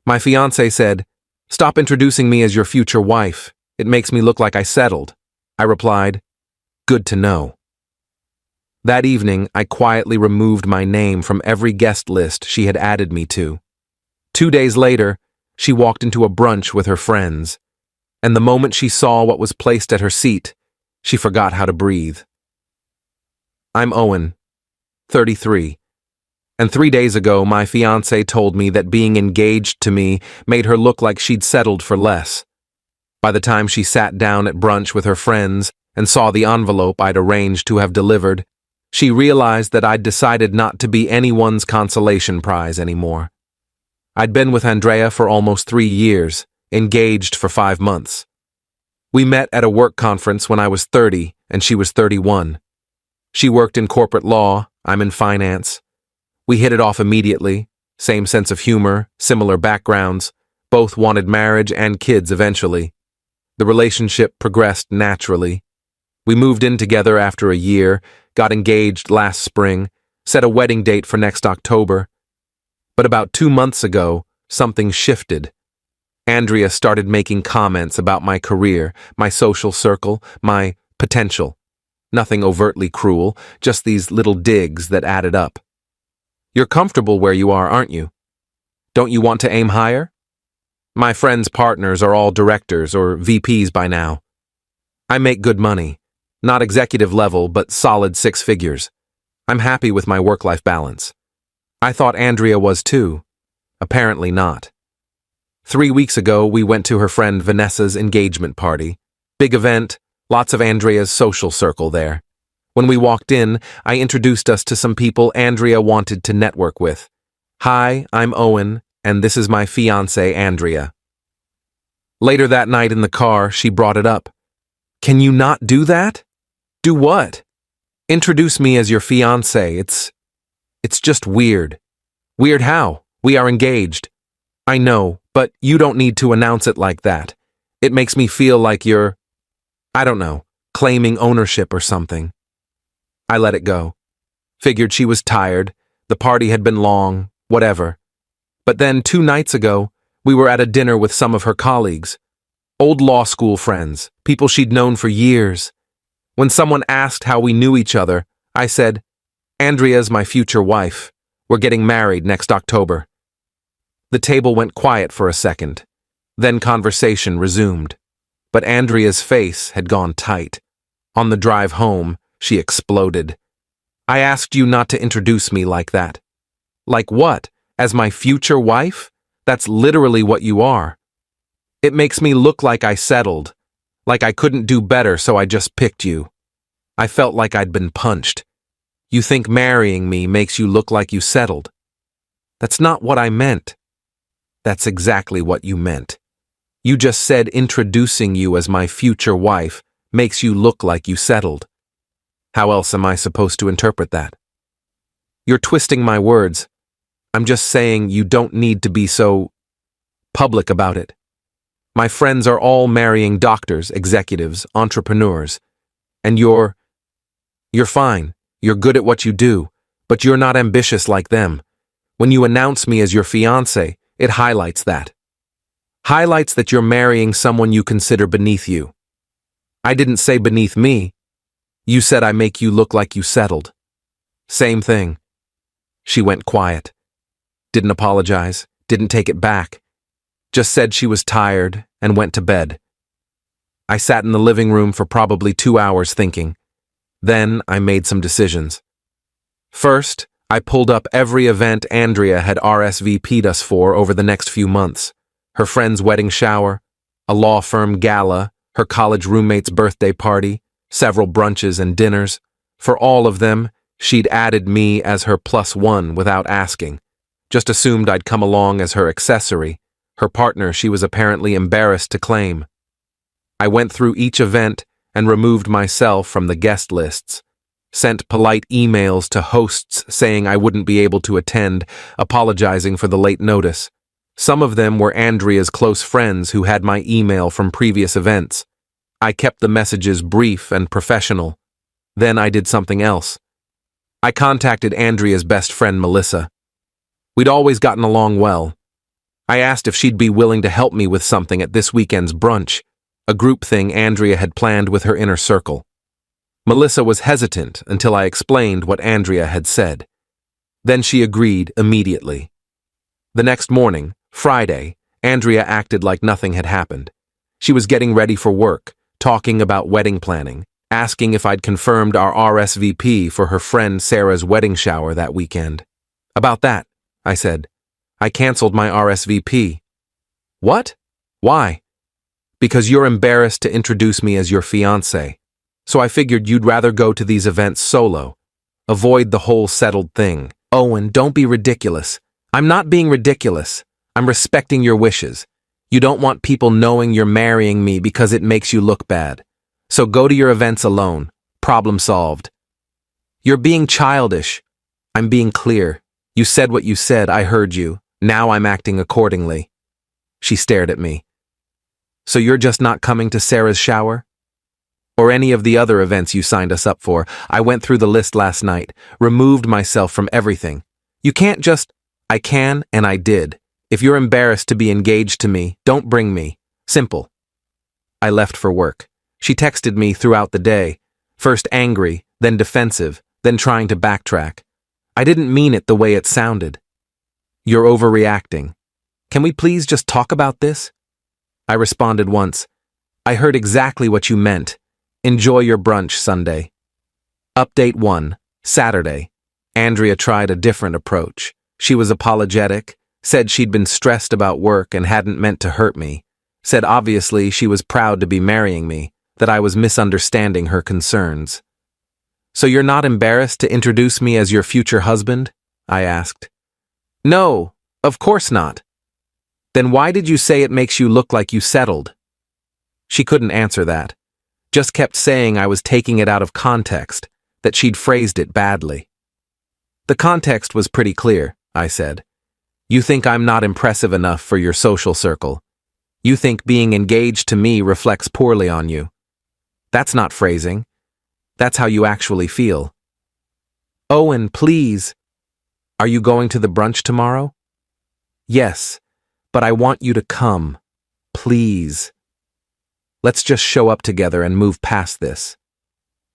My fiancé said, "Stop introducing me as your future wife. It makes me look like I settled." I replied, "Good to know." That evening, I quietly removed my name from every guest list she had added me to. 2 days later, she walked into a brunch with her friends, and the moment she saw what was placed at her seat, she forgot how to breathe. I'm Owen, 33, and 3 days ago my fiancé told me that being engaged to me made her look like she'd settled for less. By the time she sat down at brunch with her friends and saw the envelope I'd arranged to have delivered, she realized that I'd decided not to be anyone's consolation prize anymore. I'd been with Andrea for almost 3 years, engaged for 5 months. We met at a work conference when I was 30 and she was 31. She worked in corporate law, I'm in finance. We hit it off immediately, same sense of humor, similar backgrounds, both wanted marriage and kids eventually. The relationship progressed naturally. We moved in together after a year, got engaged last spring, set a wedding date for next October. But about 2 months ago, something shifted. Andrea started making comments about my career, my social circle, my potential. Nothing overtly cruel, just these little digs that added up. "You're comfortable where you are, aren't you? Don't you want to aim higher? My friends' partners are all directors or VPs by now. I make good money. Not executive level, but solid 6 figures. I'm happy with my work-life balance." I thought Andrea was too. Apparently not. 3 weeks ago, we went to her friend Vanessa's engagement party. Big event, lots of Andrea's social circle there. When we walked in, I introduced us to some people Andrea wanted to network with. "Hi, I'm Owen, and this is my fiancée, Andrea." Later that night in the car, she brought it up. "Can you not do that?" "Do what?" "Introduce me as your fiancé. It's just weird." "Weird how? We are engaged." "I know, but you don't need to announce it like that. It makes me feel like you're, I don't know, claiming ownership or something." I let it go. Figured she was tired, the party had been long, whatever. But then 2 nights ago, we were at a dinner with some of her colleagues. Old law school friends, people she'd known for years. When someone asked how we knew each other, I said, "Andrea's my future wife. We're getting married next October." The table went quiet for a second. Then conversation resumed. But Andrea's face had gone tight. On the drive home, she exploded. "I asked you not to introduce me like that." "Like what? As my future wife? That's literally what you are." "It makes me look like I settled. Like I couldn't do better, so I just picked you." I felt like I'd been punched. "You think marrying me makes you look like you settled?" "That's not what I meant." "That's exactly what you meant. You just said introducing you as my future wife makes you look like you settled. How else am I supposed to interpret that?" "You're twisting my words. I'm just saying you don't need to be so public about it. My friends are all marrying doctors, executives, entrepreneurs. And you're fine. You're good at what you do, but you're not ambitious like them. When you announce me as your fiancé, it highlights that. Highlights that you're marrying someone you consider beneath you." "I didn't say beneath me. You said I make you look like you settled." "Same thing." She went quiet. Didn't apologize, didn't take it back. Just said she was tired and went to bed. I sat in the living room for probably 2 hours thinking. Then I made some decisions. First, I pulled up every event Andrea had RSVP'd us for over the next few months. Her friend's wedding shower, a law firm gala, her college roommate's birthday party, several brunches and dinners. For all of them, she'd added me as her +1 without asking. Just assumed I'd come along as her accessory, her partner she was apparently embarrassed to claim. I went through each event and removed myself from the guest lists. Sent polite emails to hosts saying I wouldn't be able to attend, apologizing for the late notice. Some of them were Andrea's close friends who had my email from previous events. I kept the messages brief and professional. Then I did something else. I contacted Andrea's best friend, Melissa. We'd always gotten along well. I asked if she'd be willing to help me with something at this weekend's brunch, a group thing Andrea had planned with her inner circle. Melissa was hesitant until I explained what Andrea had said. Then she agreed immediately. The next morning, Friday, Andrea acted like nothing had happened. She was getting ready for work, talking about wedding planning, asking if I'd confirmed our RSVP for her friend Sarah's wedding shower that weekend. About that, I said. I canceled my RSVP. What? Why? Because you're embarrassed to introduce me as your fiancé. So I figured you'd rather go to these events solo. Avoid the whole settled thing. Owen, don't be ridiculous. I'm not being ridiculous. I'm respecting your wishes. You don't want people knowing you're marrying me because it makes you look bad. So go to your events alone. Problem solved. You're being childish. I'm being clear. You said what you said, I heard you. Now I'm acting accordingly. She stared at me. So you're just not coming to Sarah's shower? Or any of the other events you signed us up for? I went through the list last night, removed myself from everything. You can't just... I can, and I did. If you're embarrassed to be engaged to me, don't bring me. Simple. I left for work. She texted me throughout the day, first angry, then defensive, then trying to backtrack. I didn't mean it the way it sounded. You're overreacting. Can we please just talk about this? I responded once. I heard exactly what you meant. Enjoy your brunch Sunday. Update 1. Saturday. Andrea tried a different approach. She was apologetic, said she'd been stressed about work and hadn't meant to hurt me, said obviously she was proud to be marrying me, that I was misunderstanding her concerns. So you're not embarrassed to introduce me as your future husband? I asked. No, of course not. Then why did you say it makes you look like you settled? She couldn't answer that. Just kept saying I was taking it out of context, that she'd phrased it badly. The context was pretty clear, I said. You think I'm not impressive enough for your social circle. You think being engaged to me reflects poorly on you. That's not phrasing. That's how you actually feel. Owen, please. Are you going to the brunch tomorrow? Yes, but I want you to come. Please. Let's just show up together and move past this.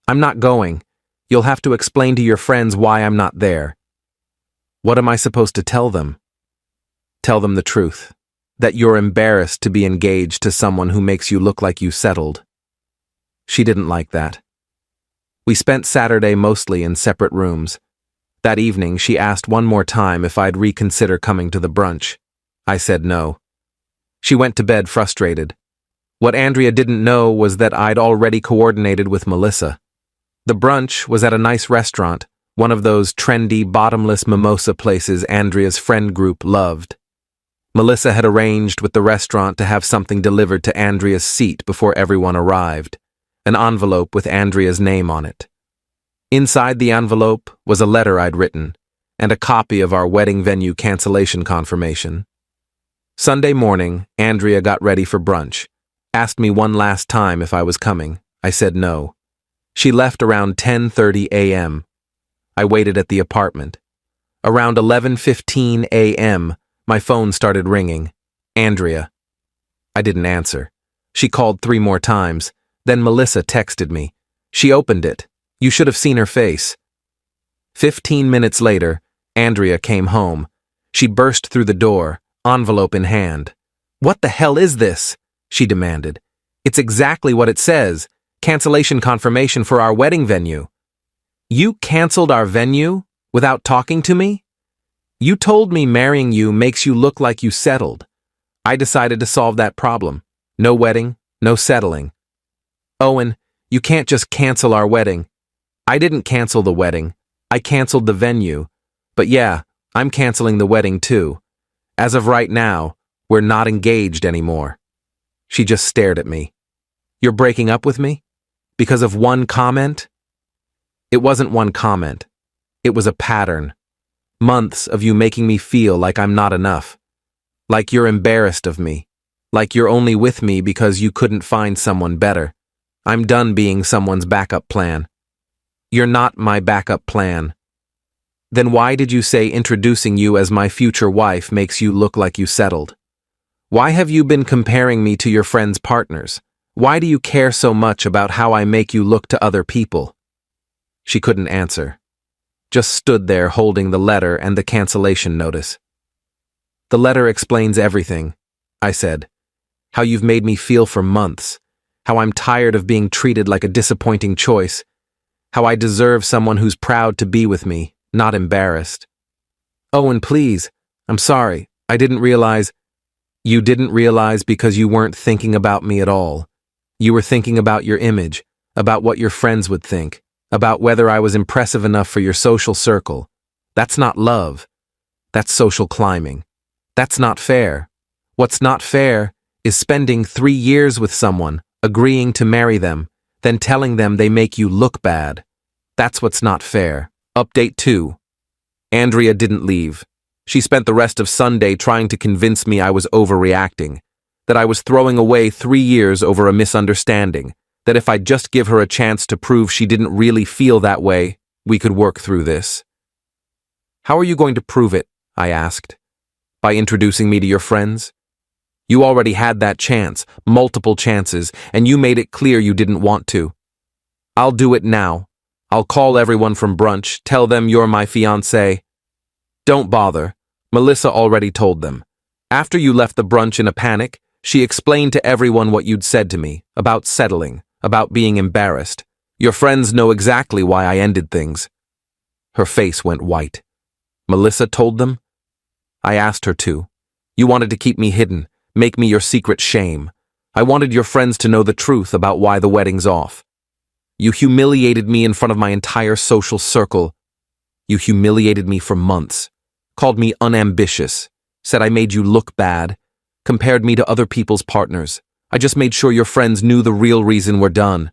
I'm not going. You'll have to explain to your friends why I'm not there. What am I supposed to tell them? Tell them the truth. That you're embarrassed to be engaged to someone who makes you look like you settled. She didn't like that. We spent Saturday mostly in separate rooms. That evening, she asked one more time if I'd reconsider coming to the brunch. I said no. She went to bed frustrated. What Andrea didn't know was that I'd already coordinated with Melissa. The brunch was at a nice restaurant, one of those trendy, bottomless mimosa places Andrea's friend group loved. Melissa had arranged with the restaurant to have something delivered to Andrea's seat before everyone arrived, an envelope with Andrea's name on it. Inside the envelope was a letter I'd written, and a copy of our wedding venue cancellation confirmation. Sunday morning, Andrea got ready for brunch, asked me one last time if I was coming. I said no. She left around 10:30 a.m. I waited at the apartment. Around 11:15 a.m., my phone started ringing. Andrea. I didn't answer. She called 3 more times. Then Melissa texted me. She opened it. You should have seen her face. 15 minutes later, Andrea came home. She burst through the door, envelope in hand. What the hell is this? She demanded. It's exactly what it says. Cancellation confirmation for our wedding venue. You canceled our venue without talking to me? You told me marrying you makes you look like you settled. I decided to solve that problem. No wedding, no settling. Owen, you can't just cancel our wedding. I didn't cancel the wedding. I canceled the venue. But yeah, I'm canceling the wedding too. As of right now, we're not engaged anymore. She just stared at me. You're breaking up with me? Because of one comment? It wasn't one comment. It was a pattern. Months of you making me feel like I'm not enough. Like you're embarrassed of me. Like you're only with me because you couldn't find someone better. I'm done being someone's backup plan. You're not my backup plan. Then why did you say introducing you as my future wife makes you look like you settled? Why have you been comparing me to your friends' partners? Why do you care so much about how I make you look to other people?" She couldn't answer. Just stood there holding the letter and the cancellation notice. "The letter explains everything," I said. "How you've made me feel for months. How I'm tired of being treated like a disappointing choice. How I deserve someone who's proud to be with me, not embarrassed." "Owen, please. I'm sorry. I didn't realize—" "You didn't realize because you weren't thinking about me at all. You were thinking about your image, about what your friends would think, about whether I was impressive enough for your social circle. That's not love. That's social climbing. That's not fair. What's not fair is spending 3 years with someone, agreeing to marry them, then telling them they make you look bad. That's what's not fair." Update 2. Andrea didn't leave. She spent the rest of Sunday trying to convince me I was overreacting, that I was throwing away 3 years over a misunderstanding, that if I'd just give her a chance to prove she didn't really feel that way, we could work through this. "How are you going to prove it?" I asked. "By introducing me to your friends? You already had that chance, multiple chances, and you made it clear you didn't want to. I'll do it now. I'll call everyone from Brunch, tell them you're my fiancé." "Don't bother. Melissa already told them. After you left the brunch in a panic, she explained to everyone what you'd said to me, about settling, about being embarrassed. Your friends know exactly why I ended things." Her face went white. "Melissa told them?" "I asked her to. You wanted to keep me hidden, make me your secret shame. I wanted your friends to know the truth about why the wedding's off. You humiliated me in front of my entire social circle. You humiliated me for months, called me unambitious, said I made you look bad, compared me to other people's partners. I just made sure your friends knew the real reason we're done."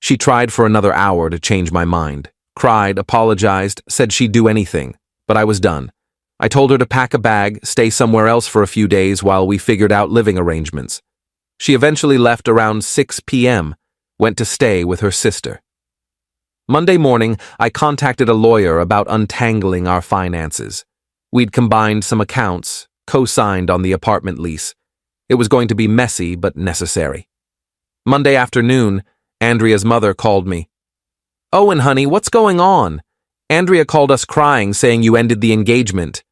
She tried for another hour to change my mind, cried, apologized, said she'd do anything, but I was done. I told her to pack a bag, stay somewhere else for a few days while we figured out living arrangements. She eventually left around 6 p.m., went to stay with her sister. Monday morning, I contacted a lawyer about untangling our finances. We'd combined some accounts, co-signed on the apartment lease. It was going to be messy, but necessary. Monday afternoon, Andrea's mother called me. "Owen, honey, what's going on? Andrea called us crying, saying you ended the engagement."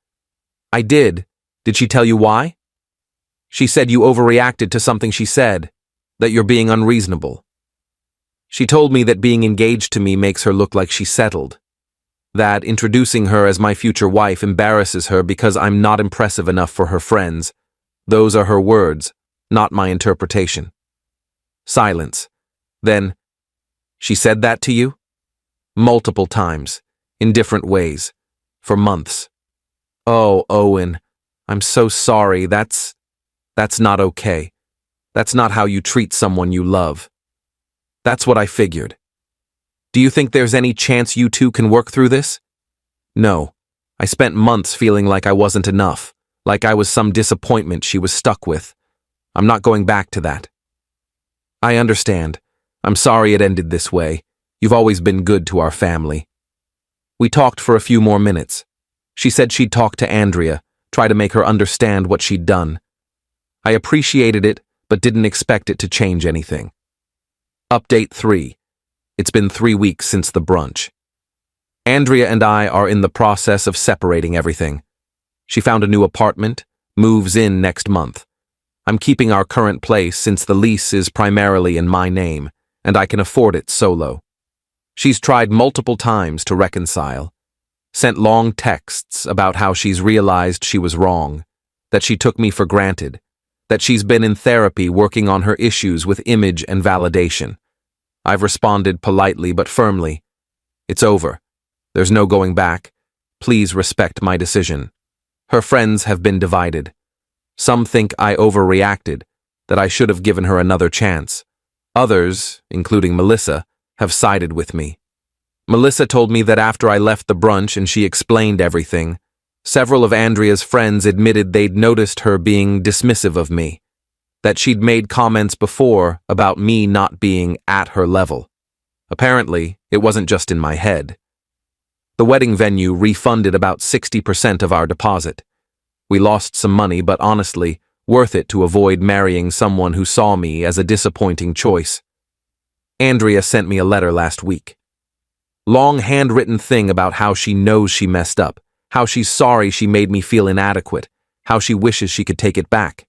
"I did. Did she tell you why?" "She said you overreacted to something she said, that you're being unreasonable. She told me that being engaged to me makes her look like she settled, that introducing her as my future wife embarrasses her because I'm not impressive enough for her friends. Those are her words, not my interpretation." Silence. Then, "She said that to you?" "Multiple times, in different ways, for months." "Oh, Owen, I'm so sorry. That's not okay. That's not how you treat someone you love." "That's what I figured. Do you think there's any chance you two can work through this?" "No. I spent months feeling like I wasn't enough, like I was some disappointment she was stuck with. I'm not going back to that." "I understand. I'm sorry it ended this way. You've always been good to our family." We talked for a few more minutes. She said she'd talk to Andrea, try to make her understand what she'd done. I appreciated it, but didn't expect it to change anything. Update 3. It's been 3 weeks since the brunch. Andrea and I are in the process of separating everything. She found a new apartment, moves in next month. I'm keeping our current place since the lease is primarily in my name, and I can afford it solo. She's tried multiple times to reconcile, sent long texts about how she's realized she was wrong, that she took me for granted, that she's been in therapy working on her issues with image and validation. I've responded politely but firmly. "It's over. There's no going back. Please respect my decision." Her friends have been divided. Some think I overreacted, that I should have given her another chance. Others, including Melissa, have sided with me. Melissa told me that after I left the brunch and she explained everything, several of Andrea's friends admitted they'd noticed her being dismissive of me, that she'd made comments before about me not being at her level. Apparently, it wasn't just in my head. The wedding venue refunded about 60% of our deposit. We lost some money, but honestly, worth it to avoid marrying someone who saw me as a disappointing choice. Andrea sent me a letter last week. Long handwritten thing about how she knows she messed up, how she's sorry she made me feel inadequate, how she wishes she could take it back.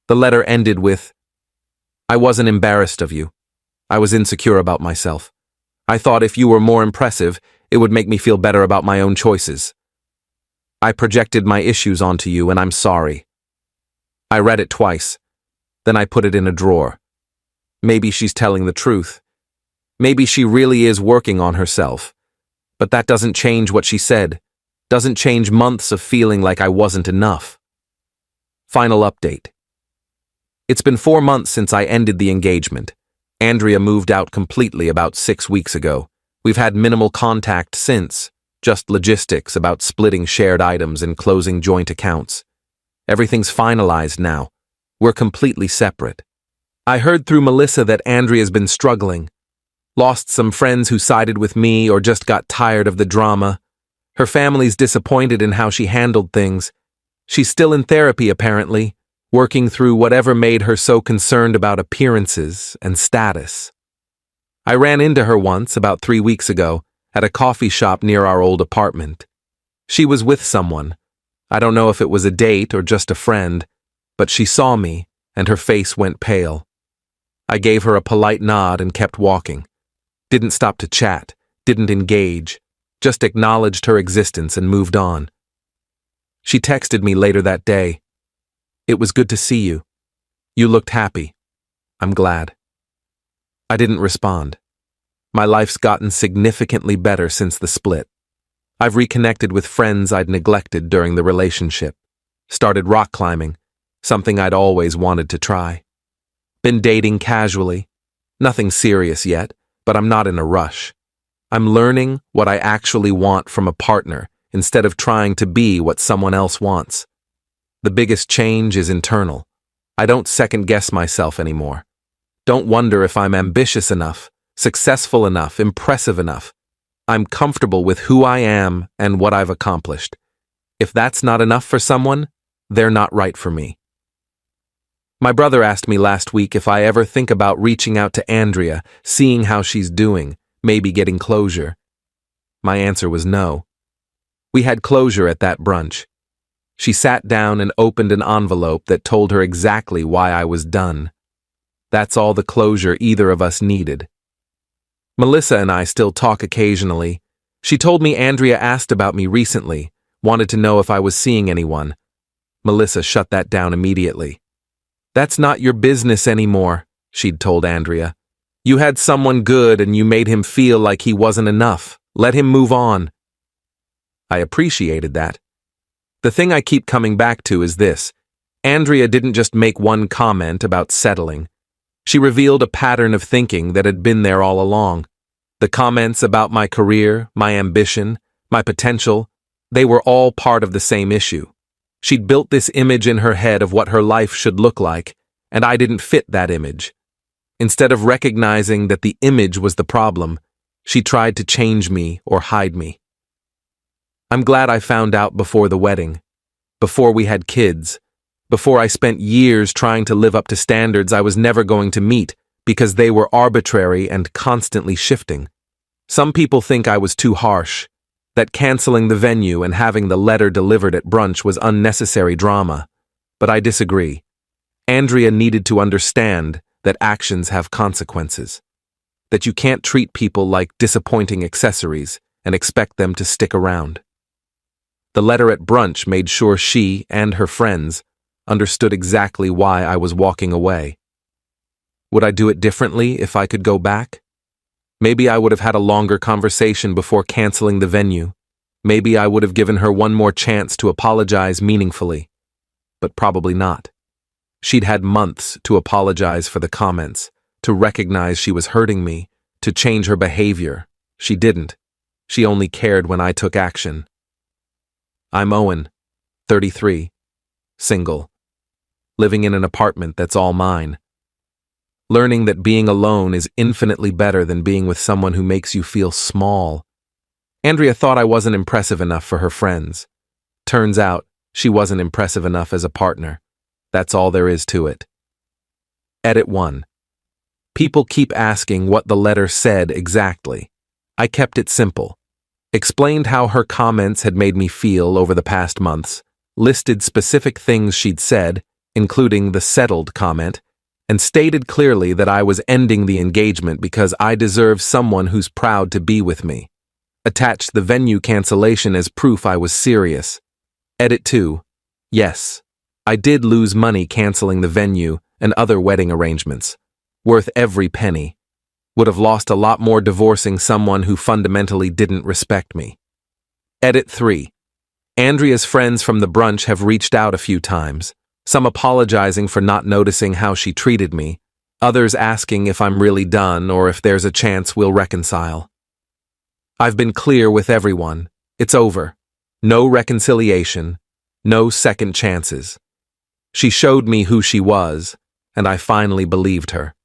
The letter ended with, "I wasn't embarrassed of you. I was insecure about myself. I thought if you were more impressive, it would make me feel better about my own choices. I projected my issues onto you, and I'm sorry." I read it twice. Then I put it in a drawer. Maybe she's telling the truth. Maybe she really is working on herself. But that doesn't change what she said. Doesn't change months of feeling like I wasn't enough. Final update. It's been 4 months since I ended the engagement. Andrea moved out completely about 6 weeks ago. We've had minimal contact since, just logistics about splitting shared items and closing joint accounts. Everything's finalized now. We're completely separate. I heard through Melissa that Andrea's been struggling. Lost some friends who sided with me or just got tired of the drama. Her family's disappointed in how she handled things. She's still in therapy, apparently, working through whatever made her so concerned about appearances and status. I ran into her once, about 3 weeks ago, at a coffee shop near our old apartment. She was with someone. I don't know if it was a date or just a friend, but she saw me, and her face went pale. I gave her a polite nod and kept walking. Didn't stop to chat, didn't engage, just acknowledged her existence and moved on. She texted me later that day. "It was good to see you. You looked happy. I'm glad." I didn't respond. My life's gotten significantly better since the split. I've reconnected with friends I'd neglected during the relationship. Started rock climbing, something I'd always wanted to try. Been dating casually. Nothing serious yet, but I'm not in a rush. I'm learning what I actually want from a partner instead of trying to be what someone else wants. The biggest change is internal. I don't second-guess myself anymore. Don't wonder if I'm ambitious enough, successful enough, impressive enough. I'm comfortable with who I am and what I've accomplished. If that's not enough for someone, they're not right for me. My brother asked me last week if I ever think about reaching out to Andrea, seeing how she's doing, maybe getting closure. My answer was no. We had closure at that brunch. She sat down and opened an envelope that told her exactly why I was done. That's all the closure either of us needed. Melissa and I still talk occasionally. She told me Andrea asked about me recently, wanted to know if I was seeing anyone. Melissa shut that down immediately. "That's not your business anymore," she'd told Andrea. "You had someone good and you made him feel like he wasn't enough. Let him move on." I appreciated that. The thing I keep coming back to is this. Andrea didn't just make one comment about settling. She revealed a pattern of thinking that had been there all along. The comments about my career, my ambition, my potential, they were all part of the same issue. She'd built this image in her head of what her life should look like, and I didn't fit that image. Instead of recognizing that the image was the problem, she tried to change me or hide me. I'm glad I found out before the wedding, before we had kids, before I spent years trying to live up to standards I was never going to meet because they were arbitrary and constantly shifting. Some people think I was too harsh, that canceling the venue and having the letter delivered at brunch was unnecessary drama, but I disagree. Andrea needed to understand that actions have consequences, that you can't treat people like disappointing accessories and expect them to stick around. The letter at brunch made sure she and her friends understood exactly why I was walking away. Would I do it differently if I could go back? Maybe I would have had a longer conversation before canceling the venue. Maybe I would have given her one more chance to apologize meaningfully. But probably not. She'd had months to apologize for the comments, to recognize she was hurting me, to change her behavior. She didn't. She only cared when I took action. I'm Owen, 33, single, living in an apartment that's all mine. Learning that being alone is infinitely better than being with someone who makes you feel small. Andrea thought I wasn't impressive enough for her friends. Turns out, she wasn't impressive enough as a partner. That's all there is to it. Edit 1. People keep asking what the letter said exactly. I kept it simple. Explained how her comments had made me feel over the past months, listed specific things she'd said, including the settled comment, and stated clearly that I was ending the engagement because I deserve someone who's proud to be with me. Attached the venue cancellation as proof I was serious. Edit 2. Yes, I did lose money canceling the venue and other wedding arrangements. Worth every penny. Would have lost a lot more divorcing someone who fundamentally didn't respect me. Edit 3. Andrea's friends from the brunch have reached out a few times, some apologizing for not noticing how she treated me, others asking if I'm really done or if there's a chance we'll reconcile. I've been clear with everyone. It's over. No reconciliation. No second chances. She showed me who she was, and I finally believed her.